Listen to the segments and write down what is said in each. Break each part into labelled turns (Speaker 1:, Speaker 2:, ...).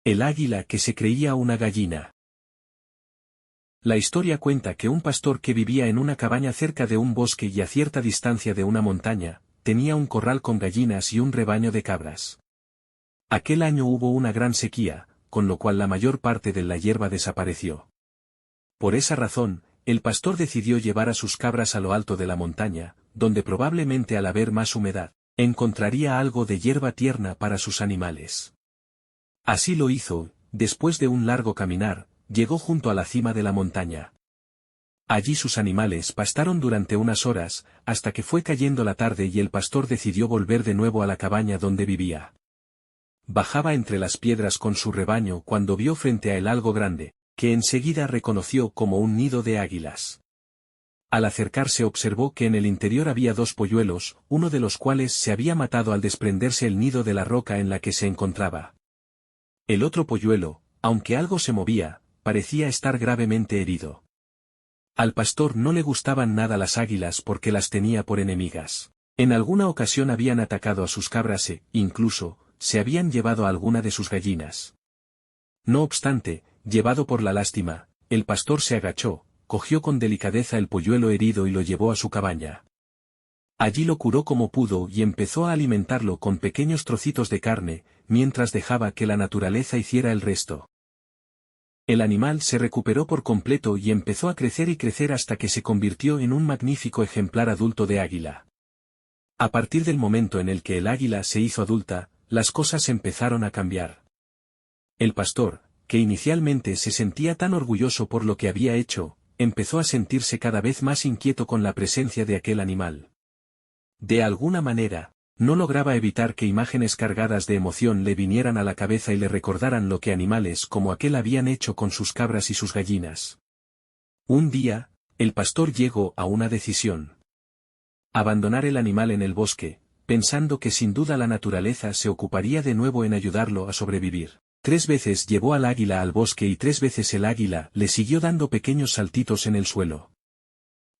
Speaker 1: El águila que se creía una gallina. La historia cuenta que un pastor que vivía en una cabaña cerca de un bosque y a cierta distancia de una montaña, tenía un corral con gallinas y un rebaño de cabras. Aquel año hubo una gran sequía, con lo cual la mayor parte de la hierba desapareció. Por esa razón, el pastor decidió llevar a sus cabras a lo alto de la montaña, donde probablemente al haber más humedad, encontraría algo de hierba tierna para sus animales. Así lo hizo, después de un largo caminar, llegó junto a la cima de la montaña. Allí sus animales pastaron durante unas horas, hasta que fue cayendo la tarde y el pastor decidió volver de nuevo a la cabaña donde vivía. Bajaba entre las piedras con su rebaño cuando vio frente a él algo grande, que enseguida reconoció como un nido de águilas. Al acercarse observó que en el interior había dos polluelos, uno de los cuales se había matado al desprenderse el nido de la roca en la que se encontraba. El otro polluelo, aunque algo se movía, parecía estar gravemente herido. Al pastor no le gustaban nada las águilas porque las tenía por enemigas. En alguna ocasión habían atacado a sus cabras e, incluso, se habían llevado a alguna de sus gallinas. No obstante, llevado por la lástima, el pastor se agachó, cogió con delicadeza el polluelo herido y lo llevó a su cabaña. Allí lo curó como pudo y empezó a alimentarlo con pequeños trocitos de carne, mientras dejaba que la naturaleza hiciera el resto. El animal se recuperó por completo y empezó a crecer y crecer hasta que se convirtió en un magnífico ejemplar adulto de águila. A partir del momento en el que el águila se hizo adulta, las cosas empezaron a cambiar. El pastor, que inicialmente se sentía tan orgulloso por lo que había hecho, empezó a sentirse cada vez más inquieto con la presencia de aquel animal. De alguna manera, no lograba evitar que imágenes cargadas de emoción le vinieran a la cabeza y le recordaran lo que animales como aquel habían hecho con sus cabras y sus gallinas. Un día, el pastor llegó a una decisión. Abandonar el animal en el bosque, pensando que sin duda la naturaleza se ocuparía de nuevo en ayudarlo a sobrevivir. 3 veces llevó al águila al bosque y 3 veces el águila le siguió dando pequeños saltitos en el suelo.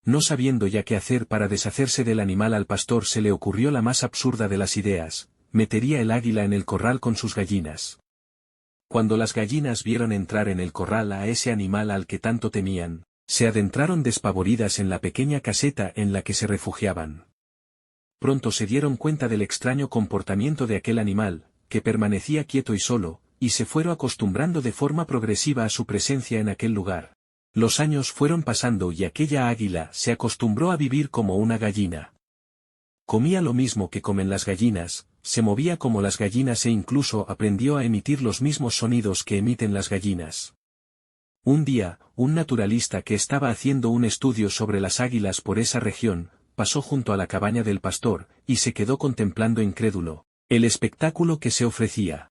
Speaker 1: No sabiendo ya qué hacer para deshacerse del animal, al pastor se le ocurrió la más absurda de las ideas: metería el águila en el corral con sus gallinas. Cuando las gallinas vieron entrar en el corral a ese animal al que tanto temían, se adentraron despavoridas en la pequeña caseta en la que se refugiaban. Pronto se dieron cuenta del extraño comportamiento de aquel animal, que permanecía quieto y solo, y se fueron acostumbrando de forma progresiva a su presencia en aquel lugar. Los años fueron pasando y aquella águila se acostumbró a vivir como una gallina. Comía lo mismo que comen las gallinas, se movía como las gallinas e incluso aprendió a emitir los mismos sonidos que emiten las gallinas. Un día, un naturalista que estaba haciendo un estudio sobre las águilas por esa región, pasó junto a la cabaña del pastor, y se quedó contemplando incrédulo el espectáculo que se ofrecía.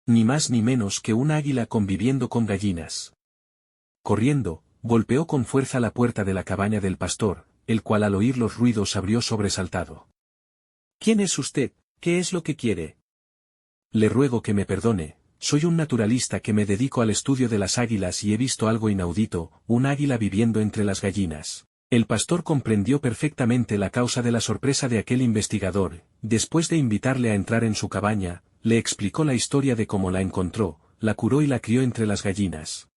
Speaker 1: Ni más ni menos que un águila conviviendo con gallinas. Corriendo, golpeó con fuerza la puerta de la cabaña del pastor, el cual al oír los ruidos abrió sobresaltado. «¿Quién es usted? ¿Qué es lo que quiere?» «Le ruego que me perdone, soy un naturalista que me dedico al estudio de las águilas y he visto algo inaudito, un águila viviendo entre las gallinas». El pastor comprendió perfectamente la causa de la sorpresa de aquel investigador. Después de invitarle a entrar en su cabaña, le explicó la historia de cómo la encontró, la curó y la crió entre las gallinas.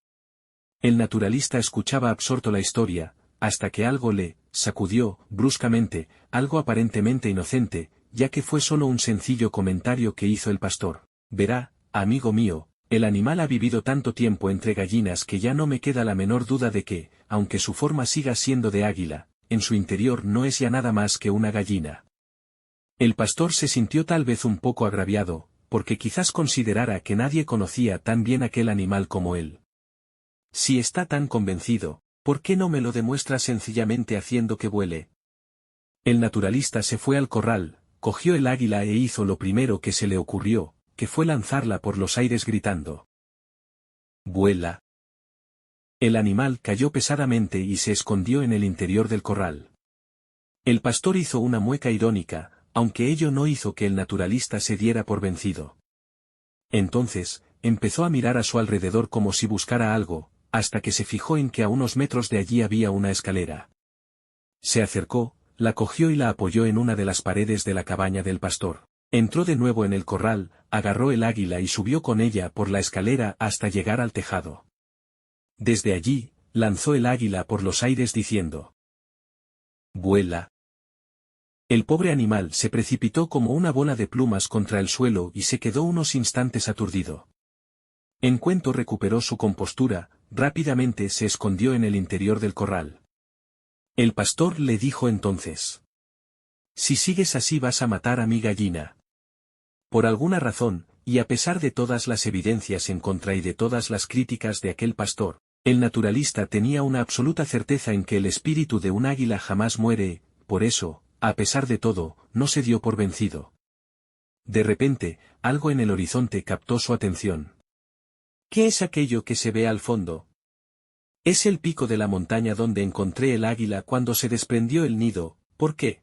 Speaker 1: El naturalista escuchaba absorto la historia, hasta que algo le sacudió bruscamente, algo aparentemente inocente, ya que fue solo un sencillo comentario que hizo el pastor. «Verá, amigo mío, el animal ha vivido tanto tiempo entre gallinas que ya no me queda la menor duda de que, aunque su forma siga siendo de águila, en su interior no es ya nada más que una gallina». El pastor se sintió tal vez un poco agraviado, porque quizás considerara que nadie conocía tan bien aquel animal como él. «Si está tan convencido, ¿por qué no me lo demuestra sencillamente haciendo que vuele?» El naturalista se fue al corral, cogió el águila e hizo lo primero que se le ocurrió, que fue lanzarla por los aires gritando: «¡Vuela!». El animal cayó pesadamente y se escondió en el interior del corral. El pastor hizo una mueca irónica, aunque ello no hizo que el naturalista se diera por vencido. Entonces, empezó a mirar a su alrededor como si buscara algo, hasta que se fijó en que a unos metros de allí había una escalera. Se acercó, la cogió y la apoyó en una de las paredes de la cabaña del pastor. Entró de nuevo en el corral, agarró el águila y subió con ella por la escalera hasta llegar al tejado. Desde allí, lanzó el águila por los aires diciendo: «Vuela». El pobre animal se precipitó como una bola de plumas contra el suelo y se quedó unos instantes aturdido. En cuanto recuperó su compostura, rápidamente se escondió en el interior del corral. El pastor le dijo entonces: «Si sigues así vas a matar a mi gallina». Por alguna razón, y a pesar de todas las evidencias en contra y de todas las críticas de aquel pastor, el naturalista tenía una absoluta certeza en que el espíritu de un águila jamás muere, por eso, a pesar de todo, no se dio por vencido. De repente, algo en el horizonte captó su atención. ¿Qué es aquello que se ve al fondo? Es el pico de la montaña donde encontré el águila cuando se desprendió el nido. ¿Por qué?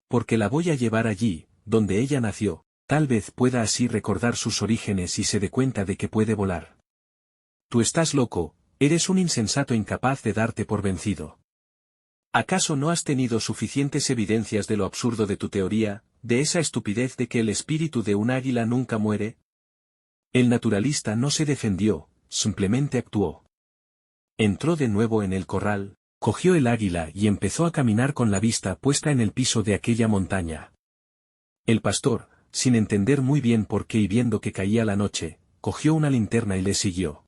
Speaker 1: Porque la voy a llevar allí, donde ella nació, tal vez pueda así recordar sus orígenes y se dé cuenta de que puede volar. Tú estás loco, eres un insensato incapaz de darte por vencido. ¿Acaso no has tenido suficientes evidencias de lo absurdo de tu teoría, de esa estupidez de que el espíritu de un águila nunca muere? El naturalista no se defendió, simplemente actuó. Entró de nuevo en el corral, cogió el águila y empezó a caminar con la vista puesta en el piso de aquella montaña. El pastor, sin entender muy bien por qué y viendo que caía la noche, cogió una linterna y le siguió.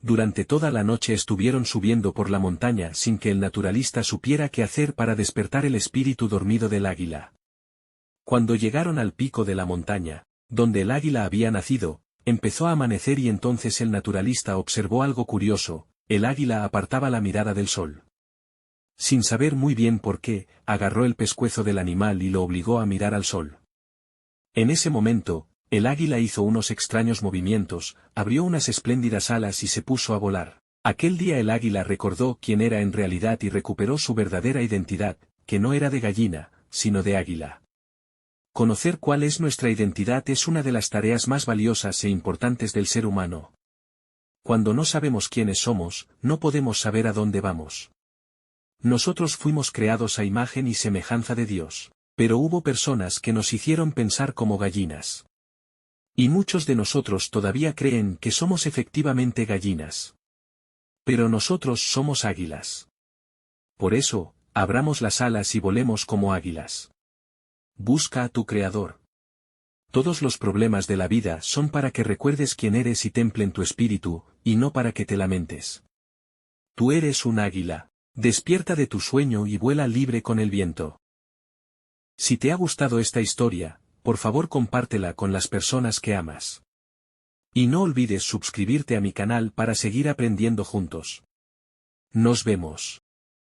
Speaker 1: Durante toda la noche estuvieron subiendo por la montaña sin que el naturalista supiera qué hacer para despertar el espíritu dormido del águila. Cuando llegaron al pico de la montaña, donde el águila había nacido, empezó a amanecer y entonces el naturalista observó algo curioso: el águila apartaba la mirada del sol. Sin saber muy bien por qué, agarró el pescuezo del animal y lo obligó a mirar al sol. En ese momento, el águila hizo unos extraños movimientos, abrió unas espléndidas alas y se puso a volar. Aquel día el águila recordó quién era en realidad y recuperó su verdadera identidad, que no era de gallina, sino de águila. Conocer cuál es nuestra identidad es una de las tareas más valiosas e importantes del ser humano. Cuando no sabemos quiénes somos, no podemos saber a dónde vamos. Nosotros fuimos creados a imagen y semejanza de Dios, pero hubo personas que nos hicieron pensar como gallinas. Y muchos de nosotros todavía creen que somos efectivamente gallinas. Pero nosotros somos águilas. Por eso, abramos las alas y volemos como águilas. Busca a tu Creador. Todos los problemas de la vida son para que recuerdes quién eres y templen tu espíritu, y no para que te lamentes. Tú eres un águila, despierta de tu sueño y vuela libre con el viento. Si te ha gustado esta historia, por favor compártela con las personas que amas. Y no olvides suscribirte a mi canal para seguir aprendiendo juntos. Nos vemos.